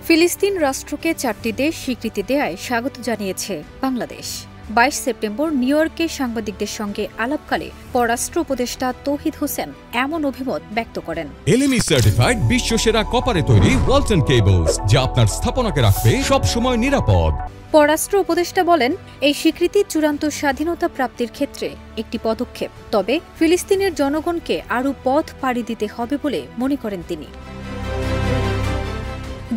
ফিলিস্তিন রাষ্ট্রকে 4টি দেশ স্বীকৃতি দেয়ায় স্বাগত জানিয়েছে বাংলাদেশ। 22 সেপ্টেম্বর নিউ ইয়র্কে সাংবাদিকদের সঙ্গে আলাপকালে পররাষ্ট্র উপদেষ্টা তৌহিদ হোসেন এমন অভিমত ব্যক্ত করেন। এলএমই সার্টিফাইড বিশ্বসেরা কপারে তৈরি ওয়ালটন কেবলস, যা আপনার স্থাপনাকে রাখবে সব সময় নিরাপদ। পররাষ্ট্র উপদেষ্টা বলেন, এই স্বীকৃতি চূড়ান্ত স্বাধীনতা প্রাপ্তির ক্ষেত্রে একটি পদক্ষেপ। তবে ফিলিস্তিনের জনগণকে আরও পথ পাড়ি দিতে হবে বলে মনে করেন তিনি।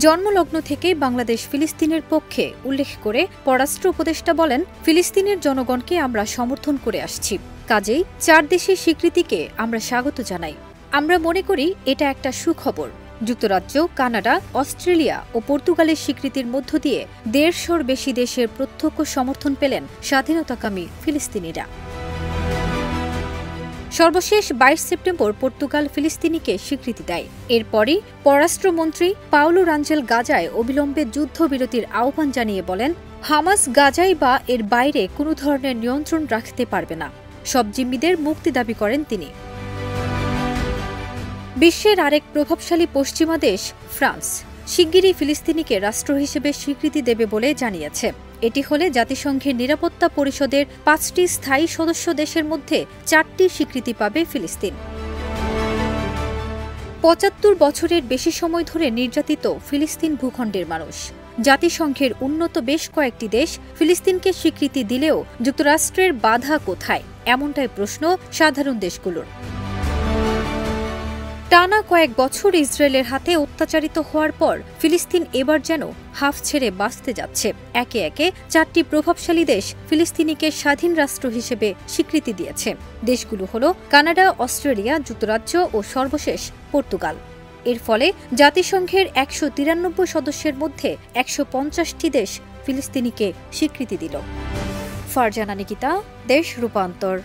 জন্মলগ্ন থেকে বাংলাদেশ ফিলিস্তিনের পক্ষে উল্লেখ করে পররাষ্ট্র উপদেষ্টা বলেন, ফিলিস্তিনের জনগণকে আমরা সমর্থন করে আসছি। কাজেই 4 দেশের স্বীকৃতিকে আমরা স্বাগত জানাই। আমরা মনে করি এটা একটা সুখবর। যুক্তরাজ্য, কানাডা, অস্ট্রেলিয়া ও পর্তুগালের স্বীকৃতির মধ্য দিয়ে 150-র বেশি দেশের প্রত্যক্ষ সমর্থন পেলেন স্বাধীনতাকামী ফিলিস্তিনিরা। সর্বশেষ 22 সেপ্টেম্বর পর্তুগাল ফিলিস্তিনিকে স্বীকৃতি দেয়। এরপরই পররাষ্ট্রমন্ত্রী পাওলো রাঞ্জেল গাজায় অবিলম্বে যুদ্ধবিরতির আহ্বান জানিয়ে বলেন, হামাস গাজায় বা এর বাইরে কোনো ধরনের নিয়ন্ত্রণ রাখতে পারবে না। সব জিম্মিদের মুক্তি দাবি করেন তিনি। বিশ্বের আরেক প্রভাবশালী পশ্চিমা দেশ ফ্রান্স শিগগিরই ফিলিস্তিনিকে রাষ্ট্র হিসেবে স্বীকৃতি দেবে বলে জানিয়েছে। এটি হলে জাতিসংঘের নিরাপত্তা পরিষদের 5টি স্থায়ী সদস্য দেশের মধ্যে 4টি স্বীকৃতি পাবে ফিলিস্তিন। 75 বছরের বেশি সময় ধরে নির্যাতিত ফিলিস্তিন ভূখণ্ডের মানুষ। জাতিসংঘের উন্নত বেশ কয়েকটি দেশ ফিলিস্তিনকে স্বীকৃতি দিলেও যুক্তরাষ্ট্রের বাধা কোথায়, এমনটাই প্রশ্ন সাধারণ দেশগুলোর। টানা কয়েক বছর ইসরায়েলের হাতে অত্যাচারিত হওয়ার পর ফিলিস্তিন এবার যেন হাফ ছেড়ে বাঁচতে যাচ্ছে। একে একে 4টি প্রভাবশালী দেশ ফিলিস্তিনিকে স্বাধীন রাষ্ট্র হিসেবে স্বীকৃতি দিয়েছে। দেশগুলো হল কানাডা, অস্ট্রেলিয়া, যুক্তরাজ্য ও সর্বশেষ পর্তুগাল। এর ফলে জাতিসংঘের 193 সদস্যের মধ্যে 150টি দেশ ফিলিস্তিনিকে স্বীকৃতি দিল। ফারজানা নিকিতা, দেশ রূপান্তর।